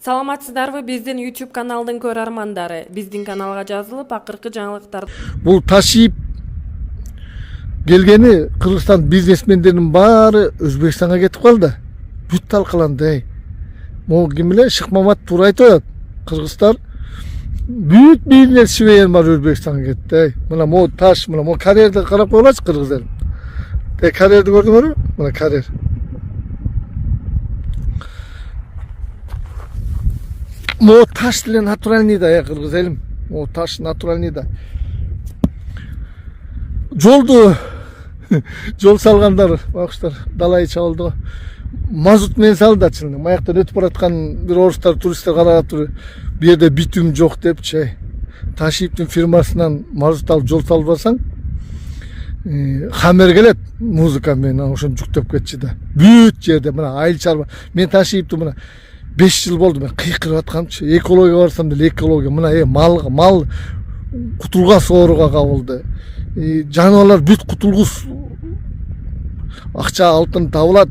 Саламатсыздарбы, биздин YouTube каналдын көрөрмандары. Биздин каналга жазылып, акыркы жаңылыктар. Бул ташип келгени Кыргызстан бизнесмендеринин баары Өзбекстанга кетип калды. Бүт талкаланды. Могу ким эле Шыкмамат туура айтып атат. Кыргызстар бүт бизнесчимен бар Өзбекстанга кетти. Мына могу таш, мына могу карьерди карап коелачы кыргыз эл. Карьерди көрдүңөрбү? Мына карьер. Могу таш деле натуральный да, кыргыз элим. Могу таш натуральный да. Жол салгандар, бакыштар, далай чабылды. Мазут менен салды ачылды. Маяктан өтүп бараткан бир орустар, туристтер карап туруп, бу жерде битүм жок депчи. Ташиптин фирмасынан мазут алып жол салбасаң, хамер келет музыка менен ошону жүктөп кетчи да. Бүт жерде мына айыл чарба. Мен Ташипти мына 5 жыл болду мен кыйкырып атканчы. Экология барсам деле экология. Мына мал кутулган сооруга кабылды. Жаныбарлар бүт кутулгус. Акча алтын табылат,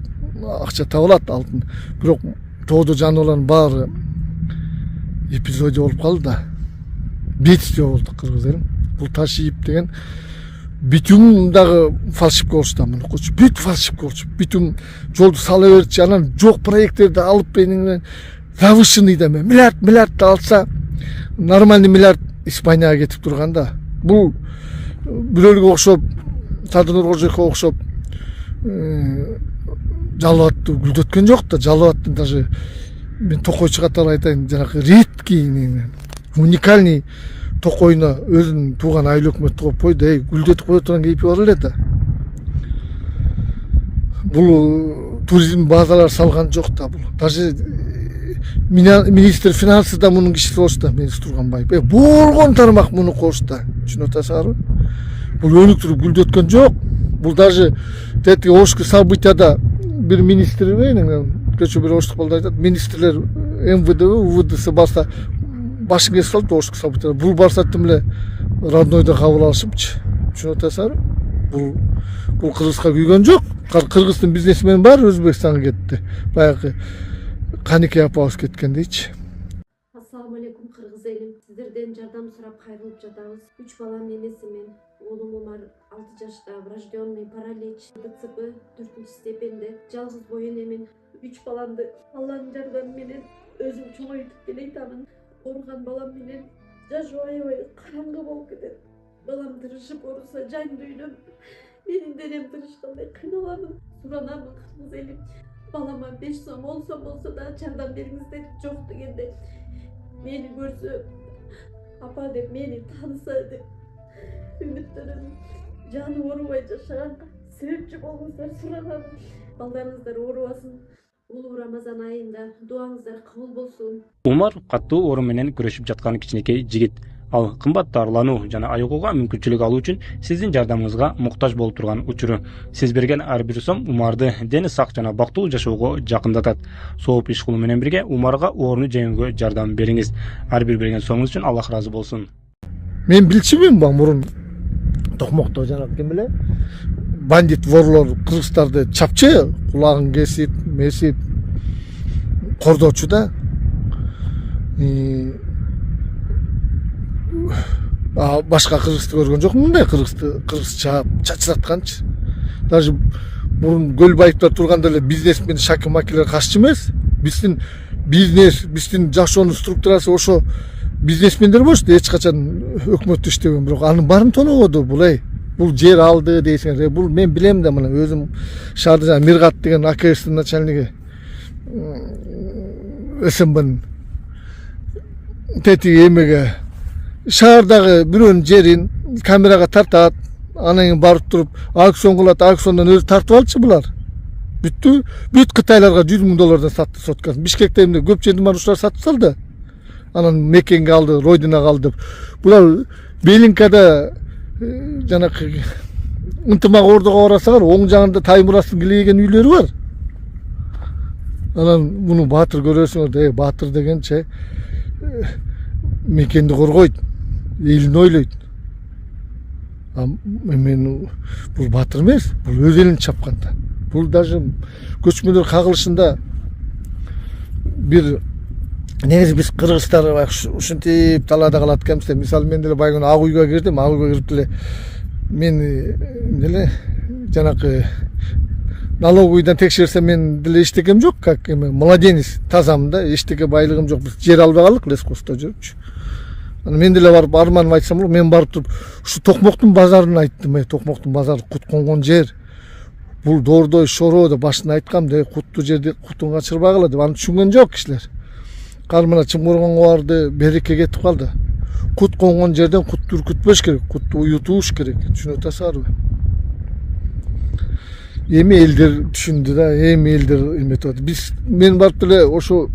алтын. Бирок тоодо жаныбарлардын баары эпизодия болуп калды да. Бедствие болду кыргыз элим. Бул Ташип деген битүм дагы фальшивка болчу, муну койчу. Бүт фальшивка болчу. Битүм жолду сала берчи, анан жок проекттерди алып менен завышенный да миллиард алса, нормальный миллиард Испанияга кетип турганда. Бул бирөөлүгө окшоп, Садыр Кожоевго окшоп жалбатты гүлдөткөн жок да. Жалбаттын даже мен токойчу катары айтайын, жанагы редкий, уникальный токойуна өзүнүн тууган айыл өкмөттү коюп койду. Гүлдөтүп кое турган кейпи бар эле да. Бул туризм базалар салган жок да. Бул даже министр финансы да мунун кишиси болчу да, министр Турганбаев. Болгон тармак муну кошту да. Түшүнүп атасыңарбы? Бул өнүктүрүп гүлдөткөн жок. Бул даже тетиги ошку событияда бир министр көчө бир оштук болду айтат. Министрлер МВД, УВДС барса башын кесип алып ошку событияда. Бул барса тим эле роднойдо кабыл алышыпчы. Түшүнүп атасыңарбы? Бул Кыргызга күйгөн жок. Кыргыздын бизнесмени бар Өзбекстанга кетти. Баягы Канике апабыз кеткендейчи. Ассаламу алейкум кыргыз элим. Сиздерден жардам сурап кайрылып жатабыз. 3 баланын энесимин. Оğlum Umar 6 жашта, врожденный паралич, ДЦП 4 степенде. Жалгыз боюн эмин 3 баламды Алланын жардамы менен өзүм чоңойтуп келейтамын. Ооруган балам менен жашоо аябай караңгы болуп кетет. Балам тырышып ооруса жан дүйнөм, менин денем тырышкандай кыйналамын. Суранамын кыргыз элим. Балама 5 сом, 10 сом болсо да жардам бериңиздер. Жок дегенде мени көрсө, апа деп мени тааныса деп үмүттөнөм. Жаны оорубай жашаганга себепчи болуңуздар суранам. Балдарыңыздар оорубасын. Улуу Рамазан айында дуаңыздар кабыл болсун. Умар каттуу оору менен күрөшүп жаткан кичинекей жигит. Ал кымбат дарылануу жана айыгууга мүмкүнчүлүк алуу үчүн сиздин жардамыңызга муктаж болуп турган учуру. Сиз берген ар бир сом Умарды дени сак жана бактылуу жашоого жакындатат. Сооп иш кылуу менен бирге Умарга ооруну жеңүүгө жардам бериңиз. Ар бир берген сомуңуз үчүн Аллах ыраазы болсун. Мен билчүмүн мурун Токмокто жанагы ким эле бандит ворлор кыргыздарды чапчы, кулагын кесип, месип кордочу да. Башка кыргызды көргөн жокмун да, кыргыз чаап чачыратканчы. Даже мурун Көлбаевдер турганда эле бизнесмен Шаким Акилер каршы эмес. Биздин бизнес, биздин жашоонун структурасы ошо бизнесмендер болчу, эч качан өкмөттү иштебеген, бирок анын баарын тоногоду. Бул жер алды дейсиңер. Бул мен билем да, мына өзүм шаарда Миргат деген АКСтин начальниги СМБнын тетиги эмеге шаардагы бирөөнүн жерин камерага тартат, анан кийин барып туруп аукцион кылат, аукциондон өзү тартып алчы булар. Бүт Кытайларга $100,000 сатты соткасын. Бишкекте эмне көп жердин бар ушулар сатып салды. Анан Мекенге алды, Ройдинага алды. Булар Белинкада жанакы ынтымак ордого барасаңар, оң жагында Таймурастын килейген үйлөрү бар. Анан муну баатыр көрөсүңөр, баатыр дегенче Мекенди коргойт, элин ойлойт. Мен бул баатыр эмес, бул өз элин чапкан да. Бул даже көчмөлөр кагылышында бир негизи биз кыргыздар ушинтип талаада калат экенбиз да. Мисалы мен деле байгы ак үйгө кирдим, ак үйгө кирип деле мен деле жанакы налоговыйдан текшерсем мен деле эчтекем жок, как эме младенец тазамын да, эчтеке байлыгым жок. Биз жер албай калдык, лескоста жүрүпчү. Аны мен деле барып арманым айтсам болот. Мен барып туруп ушу Токмоктун базарын айттым. Токмоктун базары кут конгон жер. Бул доордой шороо деп башында айткам да, куттуу жерди кутун качырбагыла деп. Аны түшүнгөн жок кишилер. Кар мына Чымкоргонго барды, береке кетип калды. Кут конгон жерден кутту үркүтпөш керек, кутту уютууш керек. Түшүнүп атасыздарбы? Эми элдер түшүндү да, эми элдер эметип атат. Мен барып деле ошо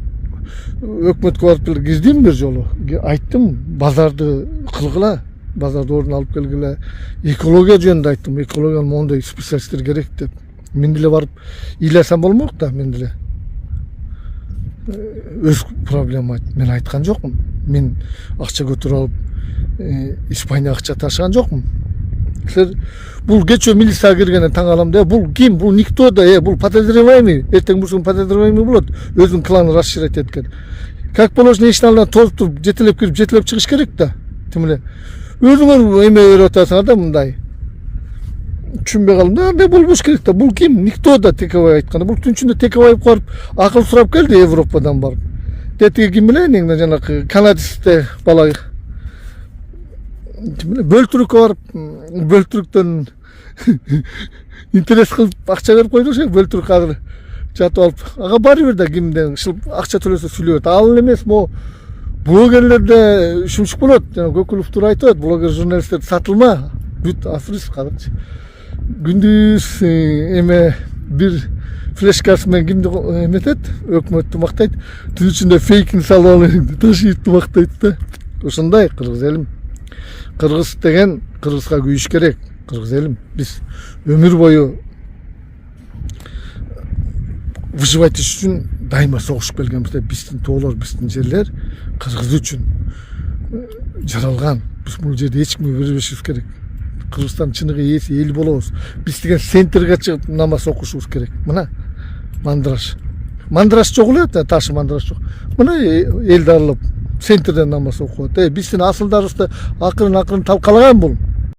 өкмөткө барып деле кирдим бир жолу. Айттым, базарды кылгыла, базарды ордун алып келгиле. Экология жөнүндө айттым, экологиянын моундай специалисттер керек деп. Мен деле барып ыйласам болмок да, мен деле өз проблема мен айткан жокмун. Мен акча көтөрүп алып Испания акча ташыган жокмун. Силер бул кечөө милицияга киргенден таң алам да, бул ким? Бул никто да, бул подозреваемый. Эртең бурсун подозреваемый болот. Өзүнүн кланын расширять эткен. Как положено ишин алдынан тозуп туруп, жетелеп кирип, жетелеп чыгыш керек да. Тим эле өзүңөр эме өрүп атасыңар да мындай. Түшүнбөй калдым да, андай болбош керек да. Бул ким? Никто да Текебай айтканда. Бул түн ичинде Текебай барып акыл сурап келди Европадан барып. Тетиги ким билен, жанакы канадисте бала бөлтүрүккө барып, бөлтүрүктөн интерес кылып акча берип койду ошо, бөлтүрүк азыр жатып алып, ага баары бир да кимден акча төлөсө сүйлөйт. Ал эмес, могу блогерлерде ушунчук болот. Жана Көкүлов туура айтып атат, блогер журналисттер сатылма, бүт африс кадырчы. Күндүз эме бир флешкасы менен кимди эметет, өкмөттү мактайт, түн ичинде фейкин салып алып ташыйт мактайт да. Ошондой кыргыз элим. Кыргыз деген кыргызга күйүш керек. Кыргыз элим. Биз өмүр бою выживать үчүн дайыма согушуп келгенбиз да. Биздин тоолор, биздин жерлер кыргыз үчүн жаралган. Биз бул жерде эч кимге бербешибиз керек. Кыргызстан чыныгы ээси эл болобуз. Биз деген центрге чыгып намаз окушубуз керек. Мына мандраш. Мандраш жок эле, ташы мандраш жок. Мына элди аралап центрден намаз окуп атат. Биздин асылдарыбызды акырын талкалаган бул.